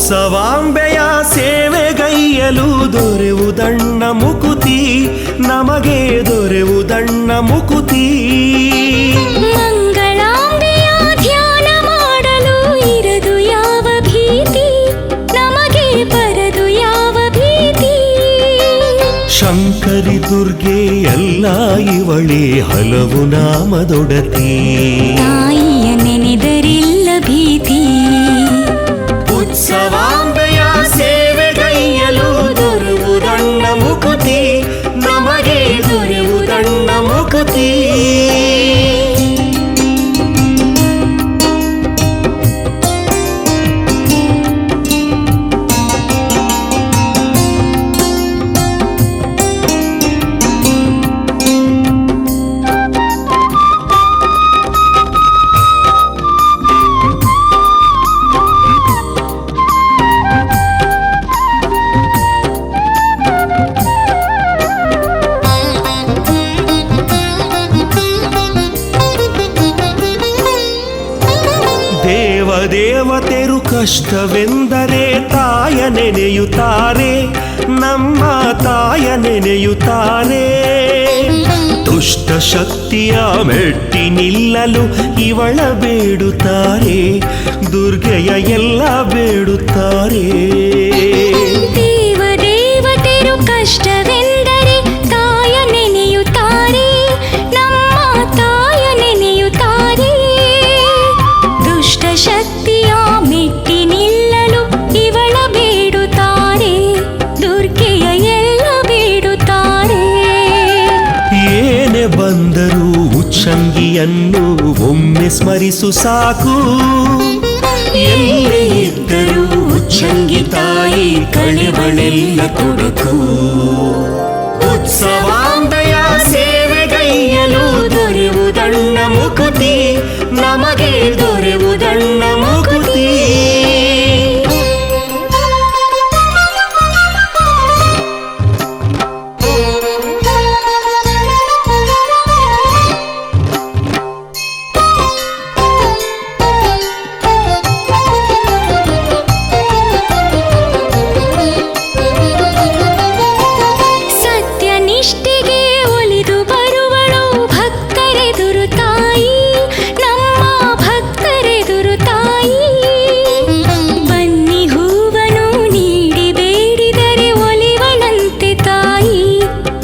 ಉತ್ಸವಾಂಬೆಯ ಸೇವೆಗೈಯಲು ದೊರೆವುದಣ್ಣ ಮುಕುತಿ, ನಮಗೆ ದೊರೆವುದಣ್ಣ ಮುಕುತಿ. ಮಂಗಳಾಂಬೆಯ ಧ್ಯಾನ ಮಾಡಲು ಇರದು ಯಾವ ಭೀತಿ, ನಮಗೆ ಬರದು ಯಾವ ಭೀತಿ. ಶಂಕರಿ ದುರ್ಗೆ ಎಲ್ಲ ಇವಳೇ ಹಲವು ನಾಮದೊಡತಿ, ತಾಯಿಯ ನೆನೆದರಿಲ್ಲ ಭೀತಿ. ಉತ್ಸವಾಂಬೆಯ ಸೇವೆಗೈಯಲು ದೊರೆವುದಣ್ಣ ಮುಕುತಿ, ನಮಗೆ ದೊರೆವುದಣ್ಣ ಮುಕುತಿ. ದೇವತೆರು ಕಷ್ಟವೆಂದರೆ ತಾಯ ನೆನೆಯುತ್ತಾರೆ, ನಮ್ಮ ತಾಯ ನೆನೆಯುತ್ತಾರೆ. ದುಷ್ಟ ಶಕ್ತಿಯ ಮೆಟ್ಟಿ ನಿಲ್ಲಲು ಇವಳ ಬೇಡುತ್ತಾರೆ, ದುರ್ಗೆಯ ಎಲ್ಲ ಬೇಡುತ್ತಾರೆ. ದೇವತೆರು ಕಷ್ಟವೆಂದರೆ ತಾಯ ನೆನೆಯುತ್ತಾರೆ, ನಮ್ಮ ತಾಯ ನೆನೆಯುತ್ತಾರೆ. ದುಷ್ಟ ಶಕ್ತಿಯ ಮೆಟ್ಟಿ ನಿಲ್ಲಲು ಇವಳ ಬೇಡುತ್ತಾರೆ, ದುರ್ಗೆಯ ಎಲ್ಲ ಬೇಡುತ್ತಾರೆ. ಏನೇ ಬಂದರೂ ಉಚ್ಚಂಗಿಯನ್ನು ಒಮ್ಮೆ ಸ್ಮರಿಸು ಸಾಕು, ಎಲ್ಲೇ ಇದ್ದರೂ ಉಚ್ಚಂಗಿ ತಾಯಿ ಕಳೆವಳೆಲ್ಲ ಕೊಡುಕು. ಉತ್ಸವಾಂಬೆಯ ಸೇವೆಗೈಯಲು ದೊರೆವುದಣ್ಣ ಮುಕುತಿ, ನಮಗೆ ದೊರೆವುದಣ್ಣ ಮುಕುತಿ. ಸತ್ಯನಿಷ್ಠೆಗೆ ಒಲಿದು ಬರುವಳು ಭಕ್ತರೆದುರು ತಾಯಿ, ನಮ್ಮ ಭಕ್ತರೆದುರು ತಾಯಿ. ಬನ್ನಿ ಹೂವನು ನೀಡಿ ಬೇಡಿದರೆ ಒಲಿವಳಂತೆ ತಾಯಿ,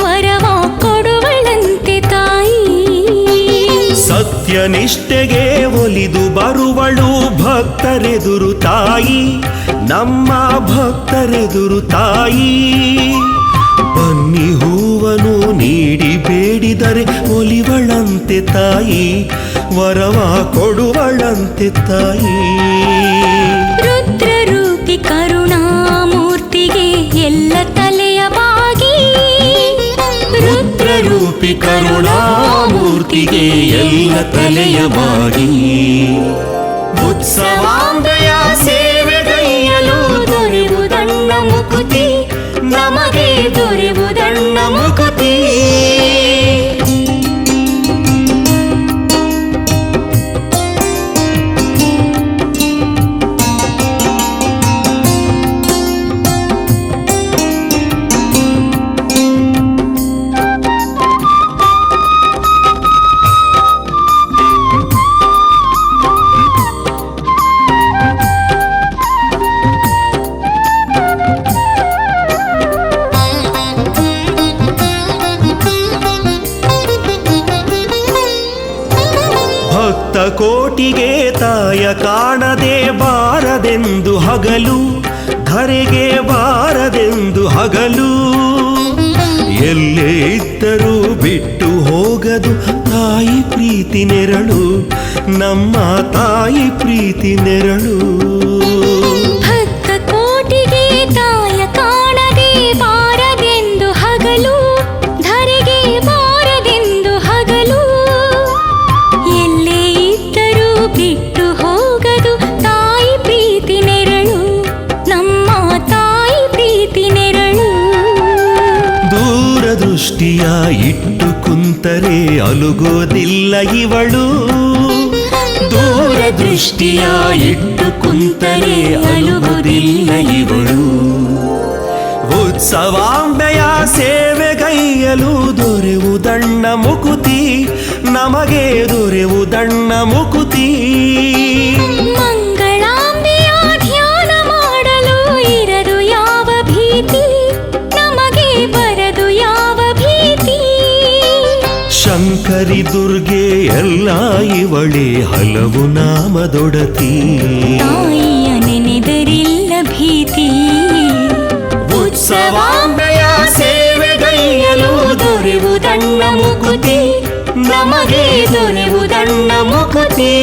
ವರವ ಕೊಡುವಳಂತೆ ತಾಯಿ. ಸತ್ಯನಿಷ್ಠೆಗೆ ಒಲಿದು ಬರುವಳು ಭಕ್ತರೆದುರು ತಾಯಿ, ನಮ್ಮ ಭಕ್ತರೆದುರು ತಾಯಿ. ಬನ್ನಿ ಹೂವನು ನೀಡಿ ಬೇಡಿದರೆ ಒಲಿವಳಂತೆ ತಾಯಿ, ವರವ ಕೊಡುವಳಂತೆ ತಾಯಿ. ರುದ್ರರೂಪಿ ಕರುಣಾಮೂರ್ತಿಗೆ ಎಲ್ಲ ತಲೆಯ ಬಾಗಿ, ರುದ್ರರೂಪಿ ಕರುಣಾಮೂರ್ತಿಗೆ ಎಲ್ಲ ತಲೆಯ ಬಾಗಿ. ಉತ್ಸವಾಂಬೆಯ ಸೇವೆಗೈಯಲು ದೊರೆವುದಣ್ಣ ಮುಕುತಿ, ನಮಗೆ ದೊರೆವುದಣ್ಣ ಮುಕುತಿ. ಭಕ್ತ ಕೋಟಿಗೆ ತಾಯ ಕಾಣದೆ ಬಾರದೆಂದು ಹಗಲು, ಧರೆಗೆ ಬಾರದೆಂದು ಹಗಲು. ಎಲ್ಲೇ ಇದ್ದರೂ ಬಿಟ್ಟು ಹೋಗದು ತಾಯಿ ಪ್ರೀತಿ ನೆರಳು, ನಮ್ಮ ತಾಯಿ ಪ್ರೀತಿ ನೆರಳು. ಭಕ್ತ ಕೋಟಿಗೆ ತಾಯ ಕಾಣದೆ ಬಾರದೆಂದು ಹಗಲು, ಧರೆಗೆ ಬಾರದೆಂದು ಹಗಲು. ಎಲ್ಲೇ ಇದ್ದರೂ ಬಿಟ್ಟು ಹೋಗದು ತಾಯಿ ಪ್ರೀತಿ ನೆರಳು, ನಮ್ಮ ತಾಯಿ ಪ್ರೀತಿ ನೆರಳು. ದೂರದೃಷ್ಟಿಯ ಇಟ್ಟು ಕುಂತರೆ ಅಲುಗೋದಿಲ್ಲ ಇವಳು, ದೂರ ದೃಷ್ಟಿಯ ಇಟ್ಟು ಕುಂತರೆ ಅಳುವುದಿಲ್ಲ ಇವಳು. ಉತ್ಸವಾಂಬೆಯ ಸೇವೆಗೈಯಲು ದೊರೆವುದಣ್ಣ ಮುಕುತಿ, ನಮಗೆ ದೊರೆವುದಣ್ಣ ಮುಕುತಿ. ಮಂಗಳಾಂಬೆಯ ಧ್ಯಾನ ಮಾಡಲು ಇರದು ಯಾವ ಭೀತಿ, ನಮಗೆ ಬರದು ಯಾವ ಭೀತಿ. ಶಂಕರಿ ದುರ್ಗೆ ಎಲ್ಲ ಇವಳೆ ಹಲವು ನಾಮದೊಡತಿ. ತಾಯಿಯ ನೆನೆದರಿಲ್ಲ ಭೀತಿ. ಉತ್ಸವಾಂಬೆಯ ಸೇವೆಗೈಯಲು ದೊರೆವುದಣ್ಣ ಮುಕುತಿ, ನಮಗೆ ದೊರೆವುದಣ್ಣ ಮುಕುತಿ.